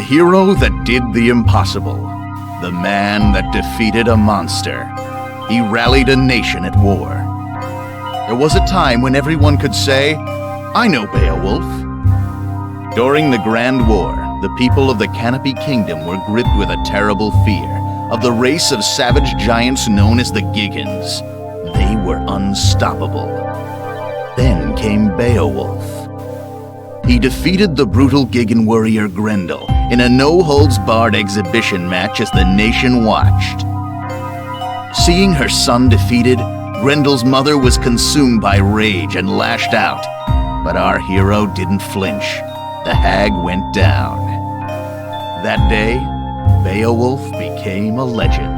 hero that did the impossible. The man that defeated a monster. He rallied a nation at war. There was a time when everyone could say, "I know Beowulf." During the Grand War, the people of the Canopy Kingdom were gripped with a terrible fear of the race of savage giants known as the Giggans. They were unstoppable. Then came Beowulf. He defeated the brutal Giggan warrior Grendel in a no-holds-barred exhibition match as the nation watched. Seeing her son defeated, Grendel's mother was consumed by rage and lashed out. But our hero didn't flinch. The hag went down. That day, Beowulf became a legend.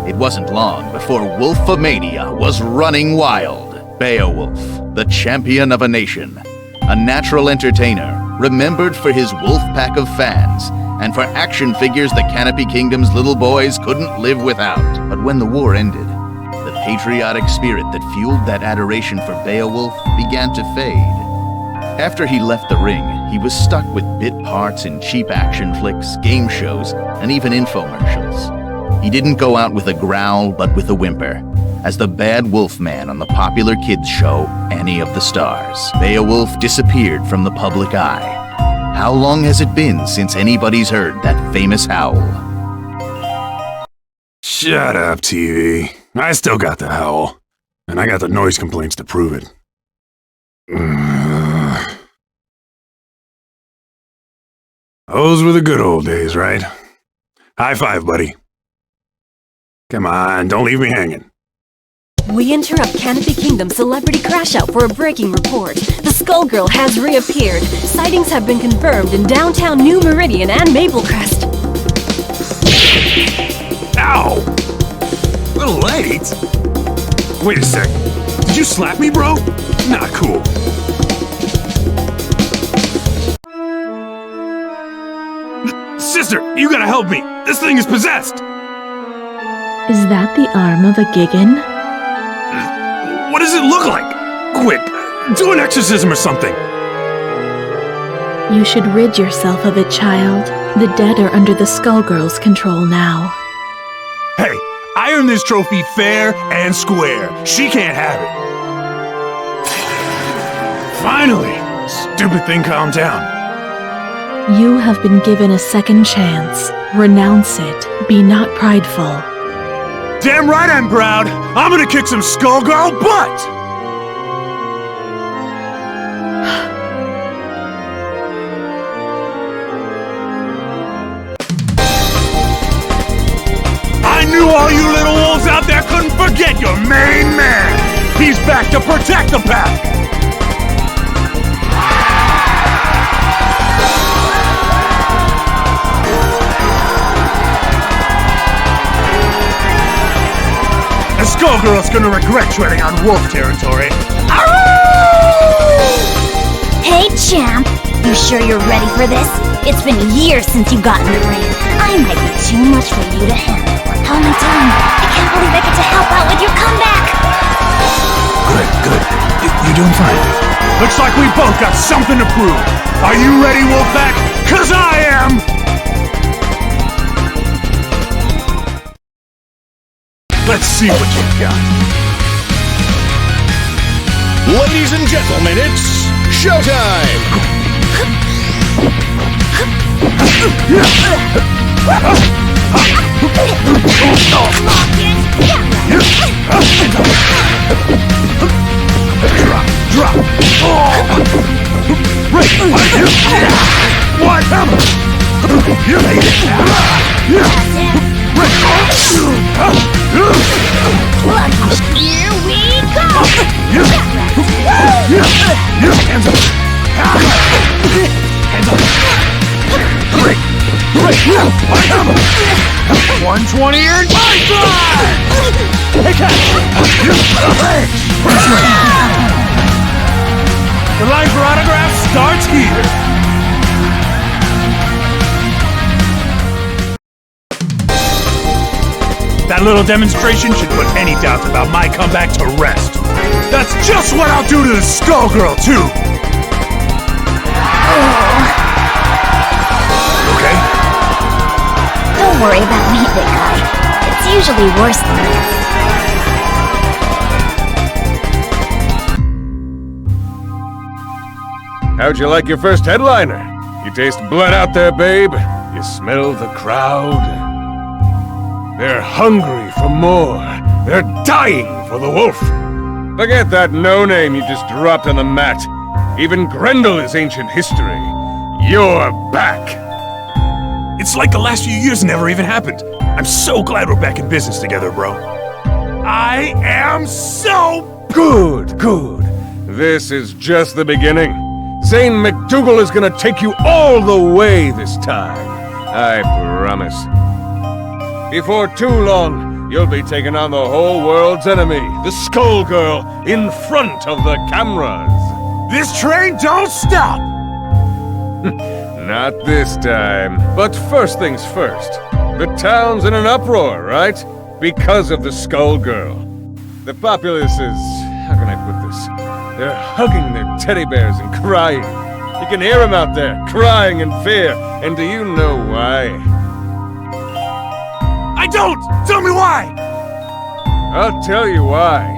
It wasn't long before Wolfomania was running wild. Beowulf, the champion of a nation, a natural entertainer, remembered for his wolf pack of fans, and for action figures the Canopy Kingdom's little boys couldn't live without. But when the war ended, the patriotic spirit that fueled that adoration for Beowulf began to fade. After he left the ring, he was stuck with bit parts in cheap action flicks, game shows, and even infomercials. He didn't go out with a growl, but with a whimper, as the bad wolf man on the popular kids show Annie of the Stars. Beowulf disappeared from the public eye. How long has it been since anybody's heard that famous howl? Shut up, TV. I still got the howl. And I got the noise complaints to prove it. Those were the good old days, right? High five, buddy. Come on, don't leave me hanging. We interrupt Canopy Kingdom Celebrity Crash Out for a breaking report. The Skullgirl has reappeared. Sightings have been confirmed in downtown New Meridian and Maplecrest. Ow! Little late? Wait a sec. Did you slap me, bro? Not cool. Sister, you gotta help me. This thing is possessed. Is that the arm of a Giggan? What does it look like? Quick, do an exorcism or something. You should rid yourself of it, child. The dead are under the Skullgirls' control now. Hey, I earned this trophy fair and square. She can't have it. Finally, stupid thing calmed down. You have been given a second chance. Renounce it. Be not prideful. Damn right I'm proud. I'm gonna kick some Skullgirl butt! I knew all you little wolves out there couldn't forget your main man. He's back to protect the pack. The Skullgirl's gonna regret treading on wolf territory. Hey, champ! You sure you're ready for this? It's been years since you got in the ring. I might be too much for you to handle. How am I doing? I can't believe I get to help out with your comeback! Good. You're doing fine. Looks like we both got something to prove. Are you ready, Wolfpack? 'Cause I am! Let's see what you've got. Ladies and gentlemen, it's showtime! Drop! Right! What? You made it! Here we go! Hands up! Hands up! Great! 120 earned my side! Hey, catch! The line for autographs starts here. That little demonstration should put any doubts about my comeback to rest. That's just what I'll do to the Skullgirl, too! Okay? worry about me, big guy. It's usually worse than this. How'd you like your first headliner? You taste blood out there, babe? You smell the crowd? They're hungry for more. They're dying for the wolf. Forget that no-name you just dropped on the mat. Even Grendel is ancient history. You're back. It's like the last few years never even happened. I'm so glad we're back in business together, bro. I am so... Good, good. This is just the beginning. Zane McDougal is gonna take you all the way this time. I promise. Before too long, you'll be taking on the whole world's enemy, the Skullgirl, in front of the cameras. This train don't stop! Not this time. But first things first. The town's in an uproar, right? Because of the Skullgirl. The populace is... how can I put this? They're hugging their teddy bears and crying. You can hear them out there, crying in fear. And do you know why? I don't! Tell me why! I'll tell you why.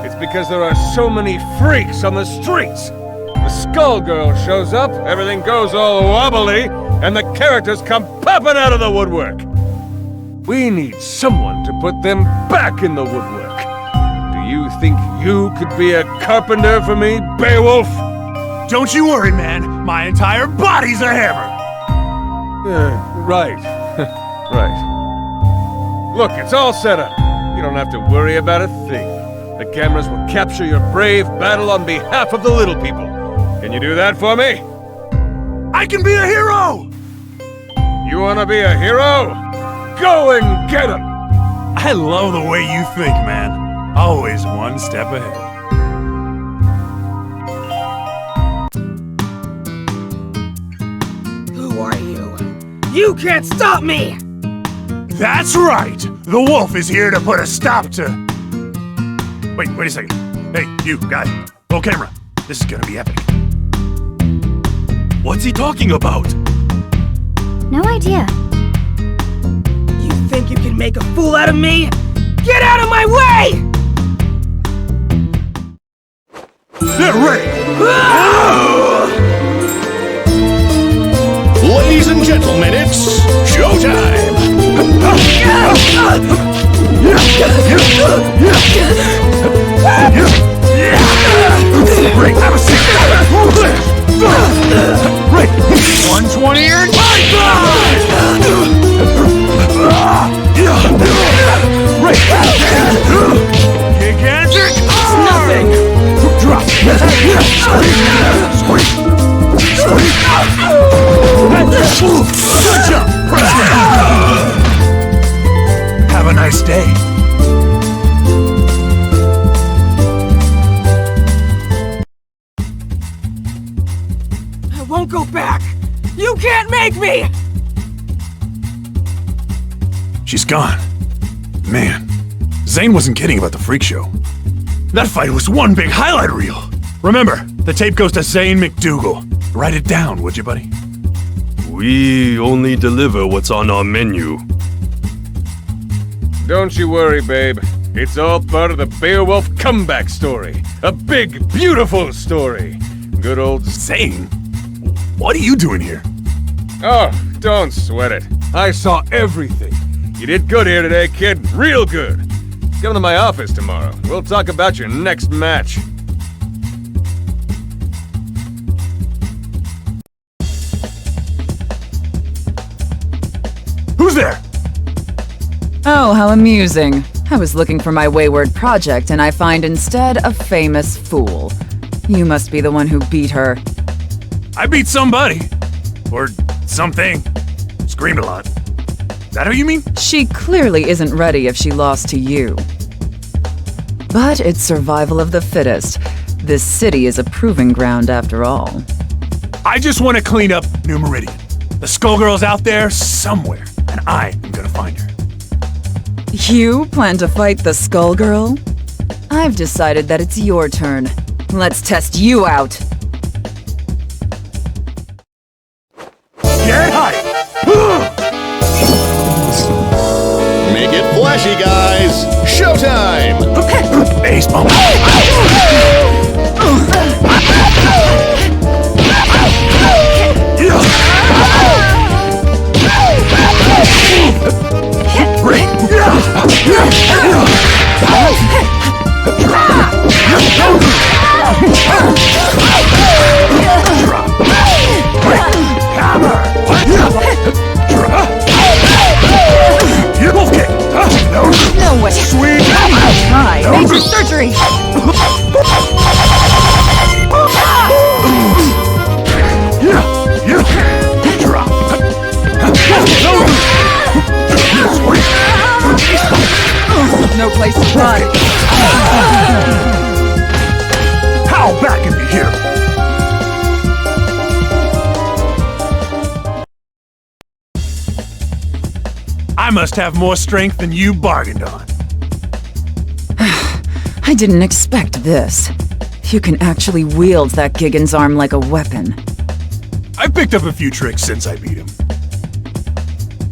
It's because there are so many freaks on the streets. The Skullgirl shows up, everything goes all wobbly, and the characters come popping out of the woodwork. We need someone to put them back in the woodwork. Do you think you could be a carpenter for me, Beowulf? Don't you worry, man. My entire body's a hammer. Right. Right. Look, it's all set up. You don't have to worry about a thing. The cameras will capture your brave battle on behalf of the little people. Can you do that for me? I can be a hero! You wanna be a hero? Go and get him! I love the way you think, man. Always one step ahead. Who are you? You can't stop me! That's right! The wolf is here to put a stop to... Wait a second. Hey, you, guy. Roll camera. This is gonna be epic. What's he talking about? No idea. You think you can make a fool out of me? Get out of my way! They're ready! Ladies and gentlemen, it's showtime! Right, have a seat! Right! 120 and right! Gigantic! It's nothing! Drop! Good job! Have a nice day. I won't go back! You can't make me! She's gone. Man, Zane wasn't kidding about the freak show. That fight was one big highlight reel. Remember, the tape goes to Zane McDougal. Write it down, would you, buddy? We only deliver what's on our menu. Don't you worry, babe. It's all part of the Beowulf comeback story. A big, beautiful story. Good old Zane? What are you doing here? Oh, don't sweat it. I saw everything. You did good here today, kid. Real good. Come to my office tomorrow. We'll talk about your next match. Who's there? Oh, how amusing. I was looking for my wayward project, and I find instead a famous fool. You must be the one who beat her. I beat somebody. Or something. Screamed a lot. Is that who you mean? She clearly isn't ready if she lost to you. But it's survival of the fittest. This city is a proving ground after all. I just want to clean up New Meridian. The Skullgirl's out there somewhere, and I am gonna find her. You plan to fight the Skullgirl? I've decided that it's your turn. Let's test you out. Get high! flashy, guys! Showtime! Base bump. No way. Sweet. Try. Major surgery. No place to run. How back can be here? I must have more strength than you bargained on. I didn't expect this. You can actually wield that Gigan's arm like a weapon. I've picked up a few tricks since I beat him.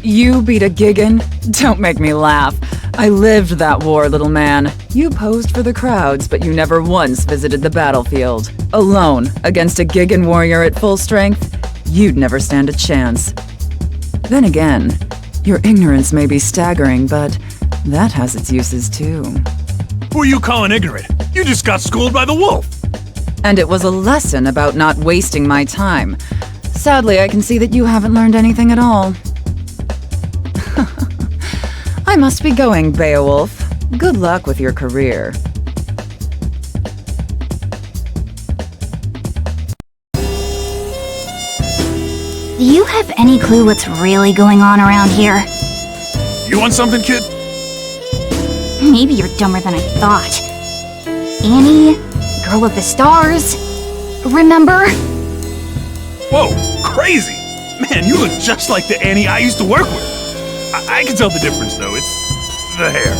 You beat a Gigan? Don't make me laugh. I lived that war, little man. You posed for the crowds, but you never once visited the battlefield. Alone, against a Gigan warrior at full strength, you'd never stand a chance. Then again, your ignorance may be staggering, but that has its uses too. Who are you calling ignorant? You just got schooled by the wolf! And it was a lesson about not wasting my time. Sadly, I can see that you haven't learned anything at all. I must be going, Beowulf. Good luck with your career. Do you have any clue what's really going on around here? You want something, kid? Maybe you're dumber than I thought. Annie, girl of the stars. Remember? Whoa, crazy! Man, you look just like the Annie I used to work with. I can tell the difference, though. It's the hair.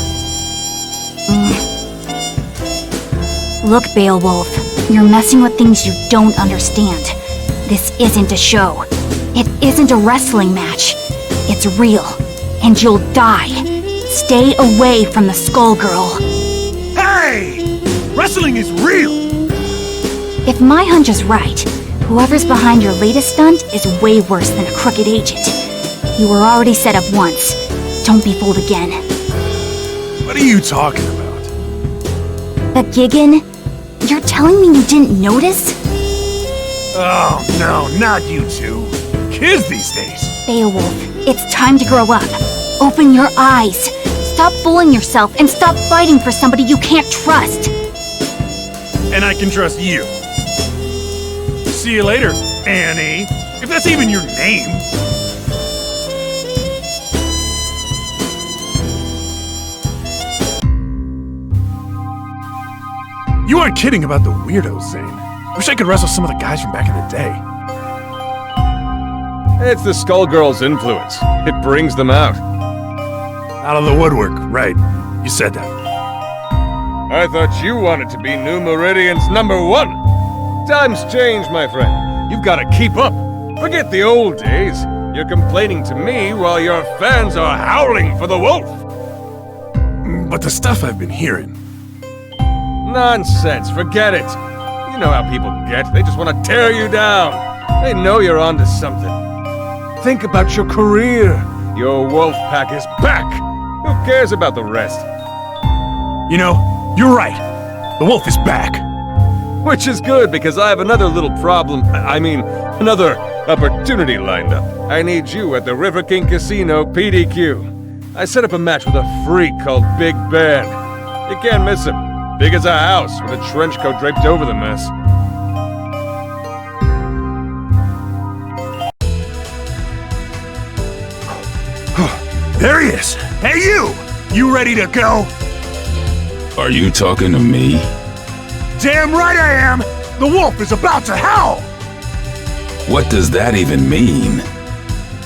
Look, Beowulf, you're messing with things you don't understand. This isn't a show. It isn't a wrestling match. It's real, and you'll die. Stay away from the Skullgirl. Hey! Wrestling is real! If my hunch is right, whoever's behind your latest stunt is way worse than a crooked agent. You were already set up once. Don't be fooled again. What are you talking about? The Gigan? You're telling me you didn't notice? Oh, no, not you two. Kids these days. Beowulf, it's time to grow up. Open your eyes. Stop fooling yourself and stop fighting for somebody you can't trust. And I can trust you. See you later, Annie. If that's even your name. You aren't kidding about the weirdos, Zane. Wish I could wrestle some of the guys from back in the day. It's the Skullgirls' influence. It brings them out. Out of the woodwork, right. You said that. I thought you wanted to be New Meridian's #1. Times change, my friend. You've got to keep up. Forget the old days. You're complaining to me while your fans are howling for the wolf. But the stuff I've been hearing... Nonsense, forget it. You know how people get. They just want to tear you down. They know you're onto something. Think about your career. Your wolf pack is back. Who cares about the rest? You know, you're right. The wolf is back. Which is good, because I have another little problem. Another opportunity lined up. I need you at the River King Casino PDQ. I set up a match with a freak called Big Ben. You can't miss him. Big as a house, with a trench coat draped over the mess. There he is! Hey you! You ready to go? Are you talking to me? Damn right I am! The wolf is about to howl! What does that even mean?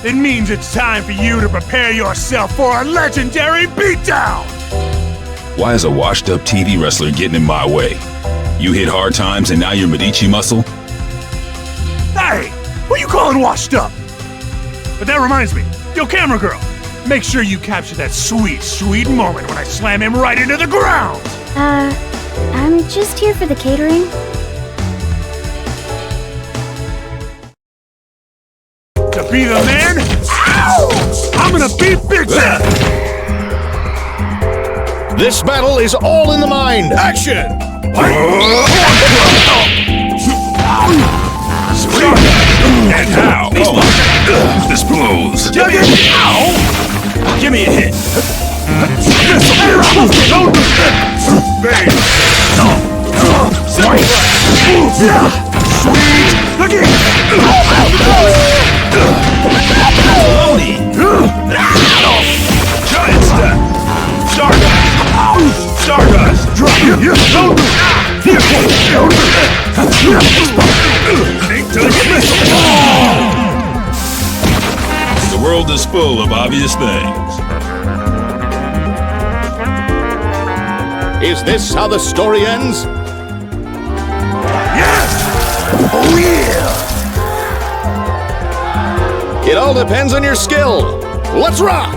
It means it's time for you to prepare yourself for a legendary beatdown! Why is a washed-up TV wrestler getting in my way? You hit hard times and now you're Medici muscle? Hey! Who you calling washed up? But that reminds me, yo camera girl, make sure you capture that sweet, sweet moment when I slam him right into the ground! I'm just here for the catering. To be the man, I'm gonna be big man! This battle is all in the mind. Action! And how? This blows. Give me a hit! Giant step. Stardust. The world is full of obvious things. Is this how the story ends? Yes! Oh yeah! It all depends on your skill. Let's rock!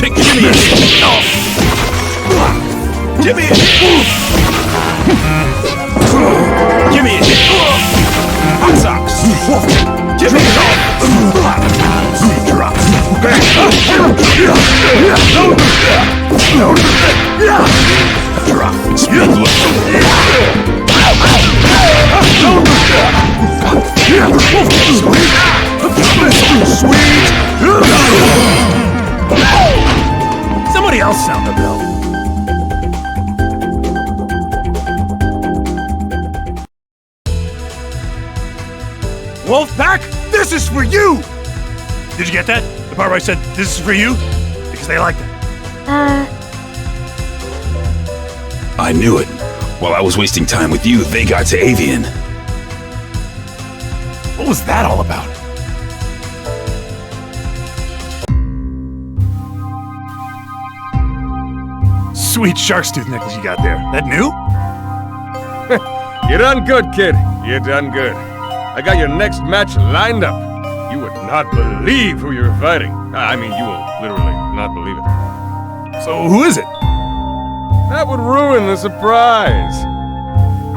Give me a hit. Give me a hit! Give me a hit! Hot socks! Give me a hit! Drop! Drop! Speed low! Sweet! Somebody else sound the bell. Wolfpack, this is for you! Did you get that? The part where I said, this is for you? Because they like that. I knew it. While I was wasting time with you, they got to Avian. What was that all about? Sweet shark's tooth necklace you got there. That new? You done good, kid. You done good. I got your next match lined up. You would not believe who you're fighting. I mean, you will literally not believe it. So who is it? That would ruin the surprise.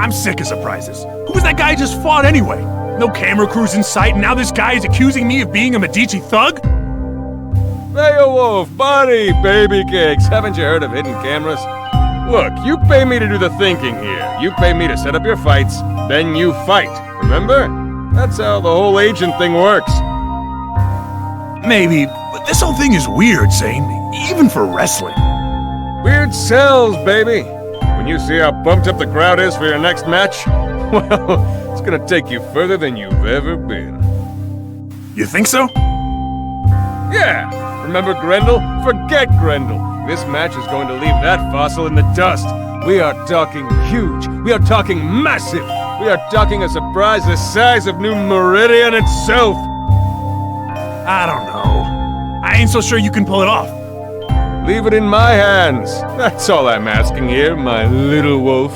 I'm sick of surprises. Who was that guy I just fought anyway? No camera crews in sight, and now this guy is accusing me of being a Medici thug? Beowulf, buddy, baby cakes. Haven't you heard of hidden cameras? Look, you pay me to do the thinking here. You pay me to set up your fights, then you fight. Remember? That's how the whole agent thing works. Maybe, but this whole thing is weird, Zane. Even for wrestling. Weird sells, baby. When you see how pumped up the crowd is for your next match, well, it's gonna take you further than you've ever been. You think so? Yeah! Remember Grendel? Forget Grendel! This match is going to leave that fossil in the dust. We are talking huge. We are talking massive. We are talking a surprise the size of New Meridian itself. I don't know. I ain't so sure you can pull it off. Leave it in my hands. That's all I'm asking here, my little wolf.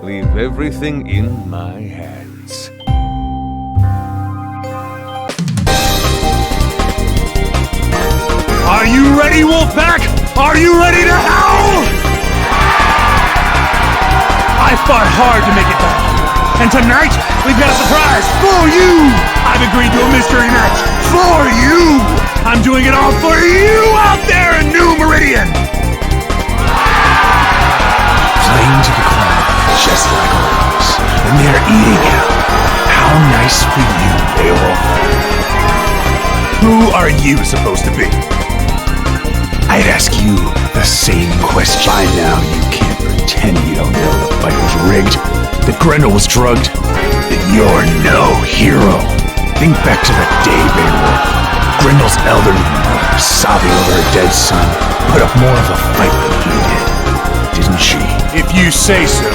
Leave everything in my hands. Are you ready, Wolfpack? Are you ready to howl? I fought hard to make it back. And tonight, we've got a surprise for you! I've agreed to a mystery match for you! I'm doing it all for you out there in New Meridian! Playing to the crowd, just like always. And they're eating out. How nice for you, Beowulf. Who are you supposed to be? I'd ask you the same question. By now, you can't pretend you don't know the fight was rigged, that Grendel was drugged, that you're no hero. Think back to that day, Beowulf. Grendel's elderly mother, sobbing over her dead son, put up more of a fight than he did, didn't she? If you say so.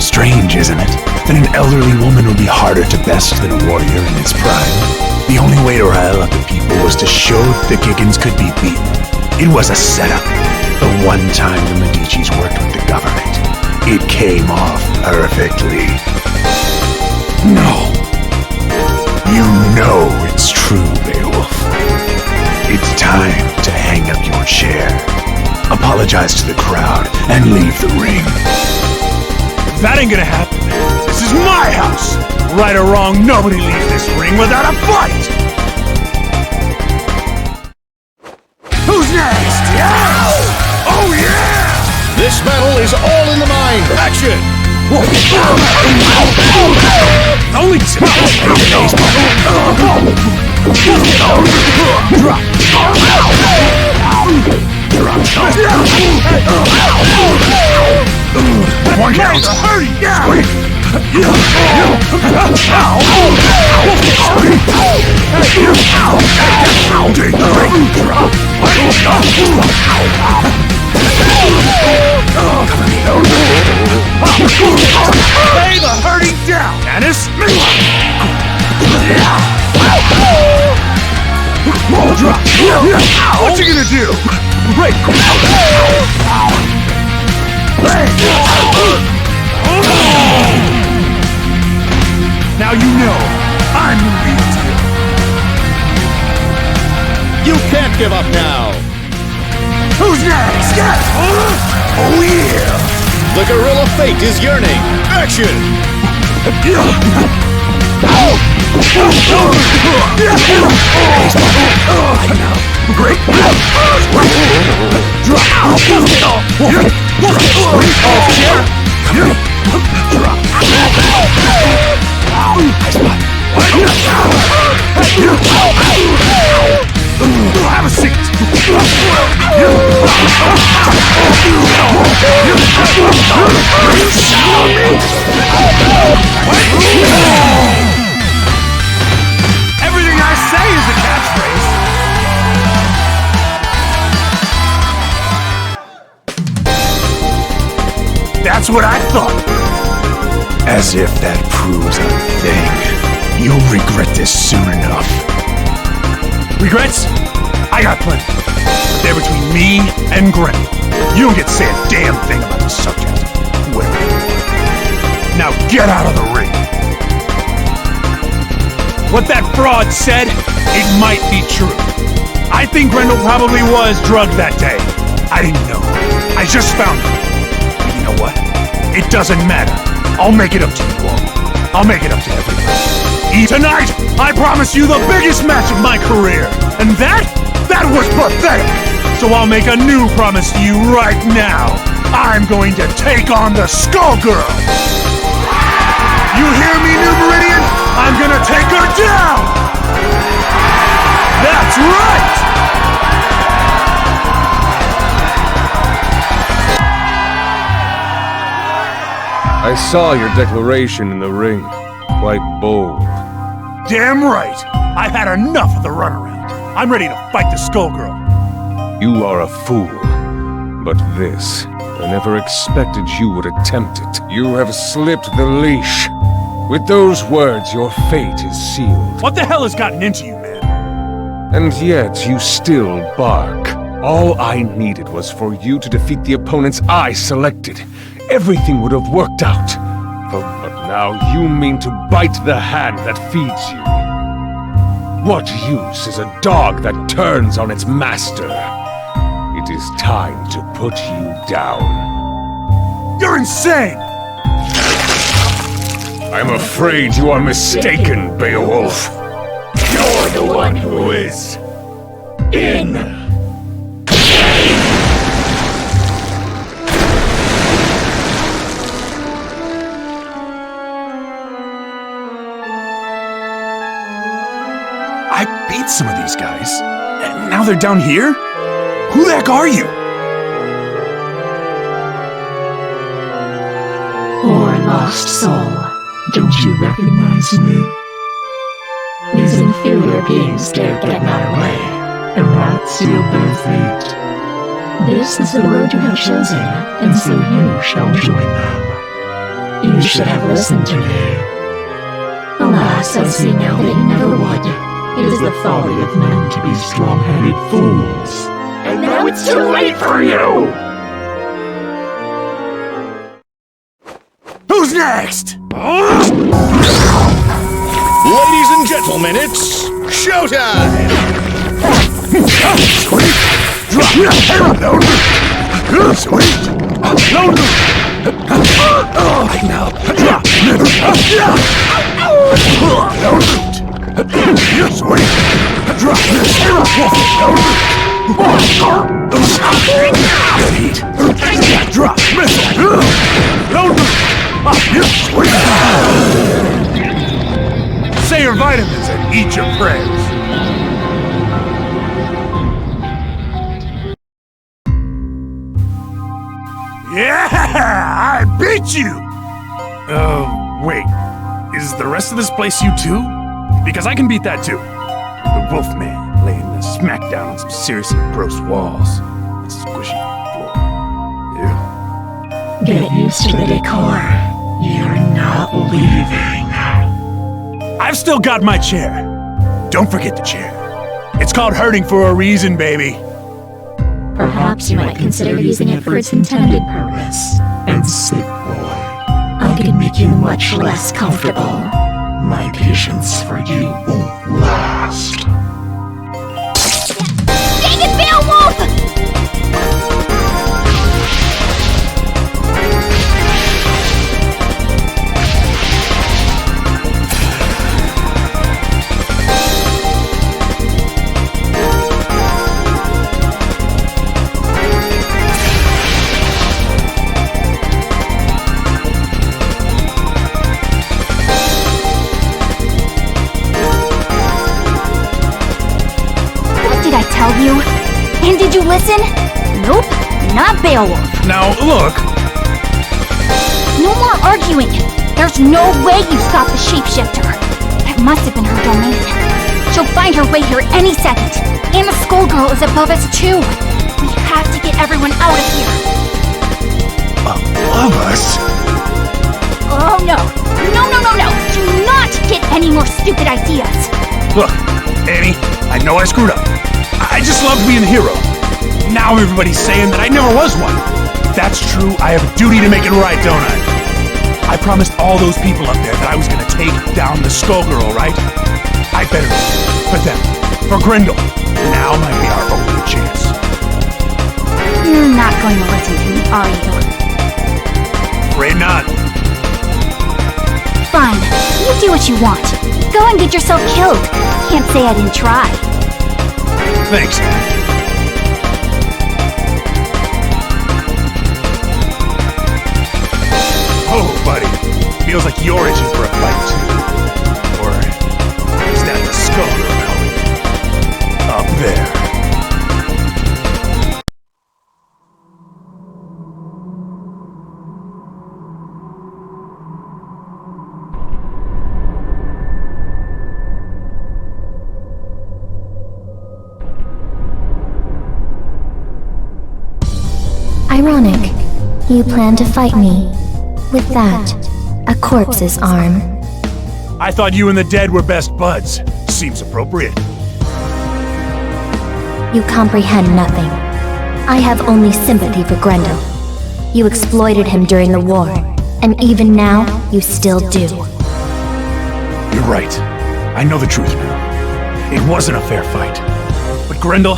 Strange, isn't it? That an elderly woman would be harder to best than a warrior in his prime. The only way to rile up the people was to show the Giggans could be beaten. It was a setup. The one time the Medicis worked with the government. It came off perfectly. No. You know it's true, Beowulf. It's time to hang up your chair, apologize to the crowd, and leave the ring. That ain't gonna happen. This is my house! Right or wrong, nobody leaves this ring without a fight! Who's next? Yeah! Oh yeah! This battle is all in the mind. Action! Only two! One count! Lay the hurting down, Anis! What you gonna do? Right! Now you know I'm the real deal. You can't give up now. Who's next? Oh yeah! The gorilla fate is yearning. Action! Great! Have a seat! Everything I say is a catchphrase. That's what I thought. As if that proves a thing. You'll regret this soon enough. Regrets? I got plenty. But they're between me and Grendel. You don't get to say a damn thing about the subject. Well, now get out of the ring. What that fraud said, it might be true. I think Grendel probably was drugged that day. I didn't know. I just found it. But you know what? It doesn't matter. I'll make it up to you all. I'll make it up to everybody. Tonight, I promise you the biggest match of my career. And that was pathetic. So I'll make a new promise to you right now. I'm going to take on the Skullgirl. You hear me, New Meridian? I'm gonna take her down. That's right. I saw your declaration in the ring. Quite bold. Damn right! I've had enough of the runaround. I'm ready to fight the Skullgirl. You are a fool. But this, I never expected you would attempt it. You have slipped the leash. With those words, your fate is sealed. What the hell has gotten into you, man? And yet, you still bark. All I needed was for you to defeat the opponents I selected. Everything would have worked out. But now you mean to bite the hand that feeds you. What use is a dog that turns on its master? It is time to put you down. You're insane! I'm afraid you are mistaken, Beowulf. You're the one who is... in... I beat some of these guys, and now they're down here? Who the heck are you? Poor lost soul, don't you recognize me? These inferior beings dare get in our way, and that sealed their fate. This is the road you have chosen, and so you shall join them. You should have listened to me. Alas, I see now that you never would. It is the folly of men to be strong-headed fools. And now it's too late for you! Who's next? Ladies and gentlemen, it's showtime! Sweet! Drop! Sweet! Now, drop! Sweet! Drop! Good heat! Drop! Missile! Sweet! Say your vitamins and eat your prayers! Yeah! I beat you! Wait. Is the rest of this place you too? Because I can beat that too. The Wolfman laying the smackdown on some seriously gross walls. And squishy floor. Yeah. Get used to the decor. You're not leaving. I've still got my chair. Don't forget the chair. It's called hurting for a reason, baby. Perhaps you might consider using it for its intended purpose. And sick boy, I can make you much less comfortable. My patience for you won't last. Dang it, Beowulf! Tell you? And did you listen? Nope, not Beowulf. Now, look. No more arguing. There's no way you stopped the shapeshifter. That must have been her domain. She'll find her way here any second. And the Skullgirl is above us too. We have to get everyone out of here. Above us? Oh no. No. Do not get any more stupid ideas. Look, Annie, I know I screwed up. I just loved being the hero. Now everybody's saying that I never was one. If that's true, I have a duty to make it right, don't I? I promised all those people up there that I was gonna take down the Skullgirl, right? I better do it. For them. For Grendel. Now might be our only chance. You're not going to listen to me, are you? Afraid not. Fine. You do what you want. Go and get yourself killed. Can't say I didn't try. Thanks. Oh, buddy. Feels like you're itching for a fight, too. Or is that the Skullgirl up there? Ironic. You plan to fight me. With that, a corpse's arm. I thought you and the dead were best buds. Seems appropriate. You comprehend nothing. I have only sympathy for Grendel. You exploited him during the war, and even now, you still do. You're right. I know the truth now. It wasn't a fair fight. But Grendel,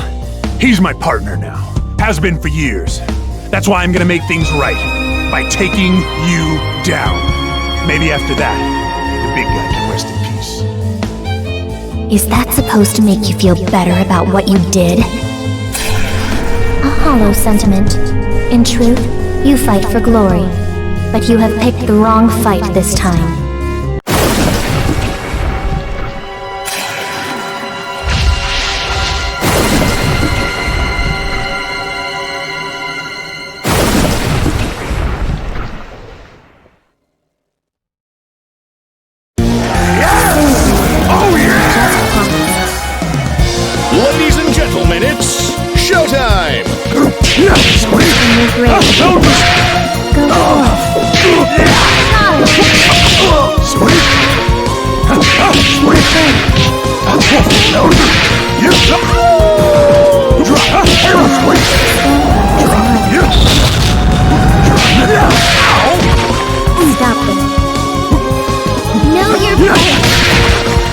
he's my partner now. Has been for years. That's why I'm gonna make things right. By taking you down. Maybe after that, the big guy can rest in peace. Is that supposed to make you feel better about what you did? A hollow sentiment. In truth, you fight for glory. But you have picked the wrong fight this time. Ladies and gentlemen, it's showtime! Stop it. Know your place.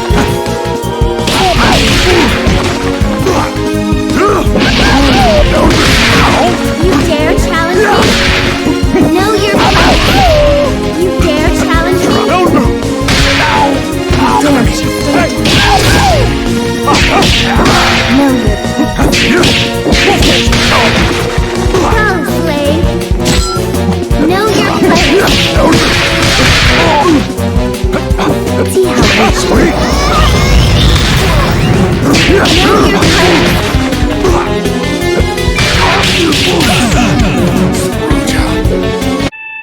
See how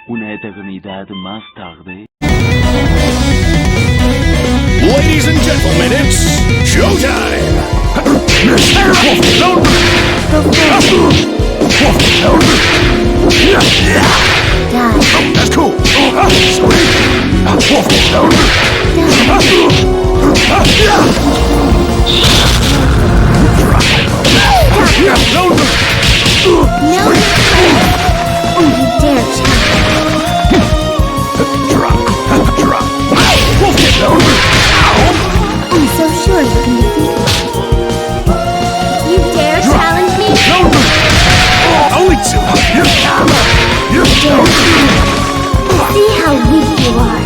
Una eternidad más tarde. Ladies and gentlemen, it's showtime! That's cool! you dare I'm so sure you can defeat me. You dare challenge me? Only two! See how weak you are.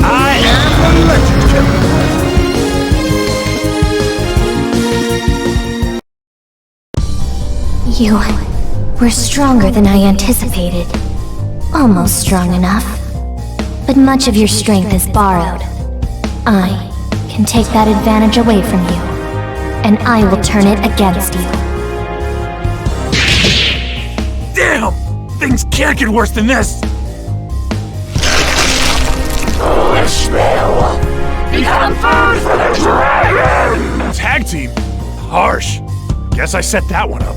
I am the legend killer! You were stronger than I anticipated. Almost strong enough. But much of your strength is borrowed. I can take that advantage away from you, and I will turn it against you. Damn! Things can't get worse than this! Become food for the dragon! Tag team? Harsh. Guess I set that one up.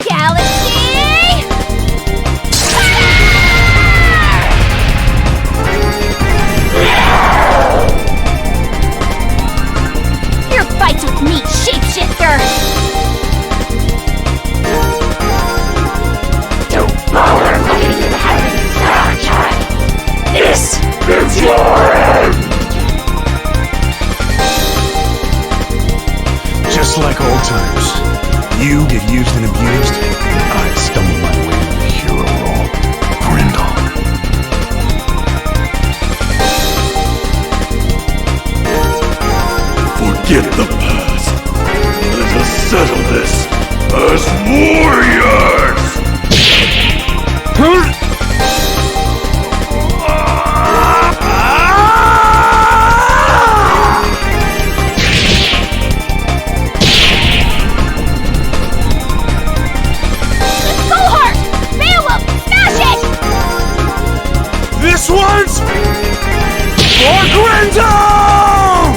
Galaxy! Your fights with me, shapeshifter! Don't bother looking at heaven's sunshine! This is your end! Just like old times. You get used and abused, and I stumble my way into the hero role. Grindel. Forget the past. Let us settle this as warriors! This one's for Grindel!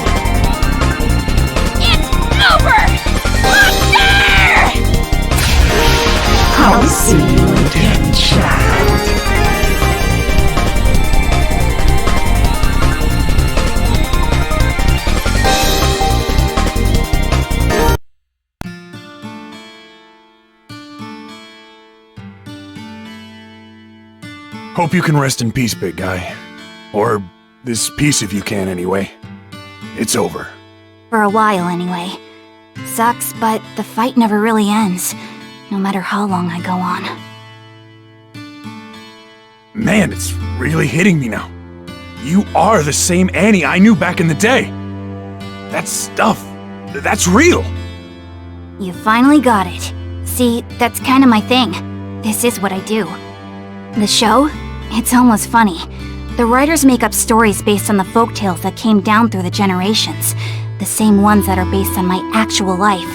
It's over! Monster! I'll see you again, child. Hope you can rest in peace, big guy. Or this piece if you can, anyway. It's over. For a while, anyway. Sucks, but the fight never really ends, no matter how long I go on. Man, it's really hitting me now. You are the same Annie I knew back in the day. That stuff, that's real. You finally got it. See, that's kind of my thing. This is what I do. The show? It's almost funny. The writers make up stories based on the folktales that came down through the generations. The same ones that are based on my actual life.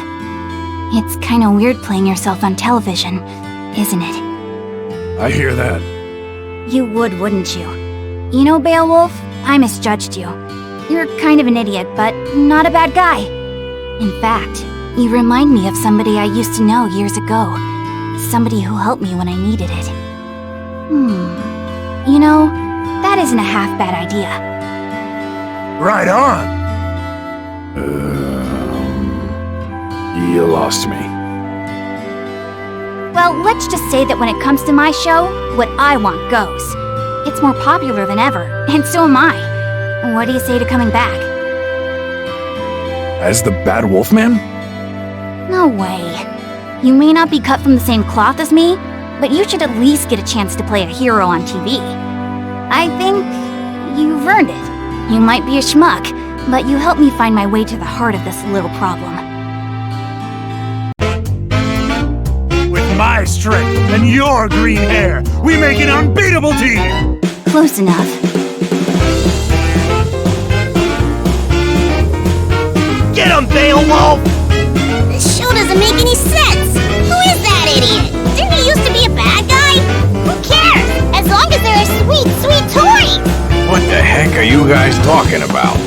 It's kinda weird playing yourself on television, isn't it? I hear that. You would, wouldn't you? You know, Beowulf, I misjudged you. You're kind of an idiot, but not a bad guy. In fact, you remind me of somebody I used to know years ago. Somebody who helped me when I needed it. You know, that isn't a half-bad idea. Right on! You lost me. Well, let's just say that when it comes to my show, what I want goes. It's more popular than ever, and so am I. What do you say to coming back? As the Bad Wolf Man? No way. You may not be cut from the same cloth as me, but you should at least get a chance to play a hero on TV. I think you've earned it. You might be a schmuck, but you helped me find my way to the heart of this little problem. With my strength and your green hair, we make an unbeatable team! Close enough. Get him, Beowulf! This show doesn't make any sense! Who is that idiot? Didn't he used to be a bad guy? Who cares? As long as there are sweet, sweet toys! What the heck are you guys talking about?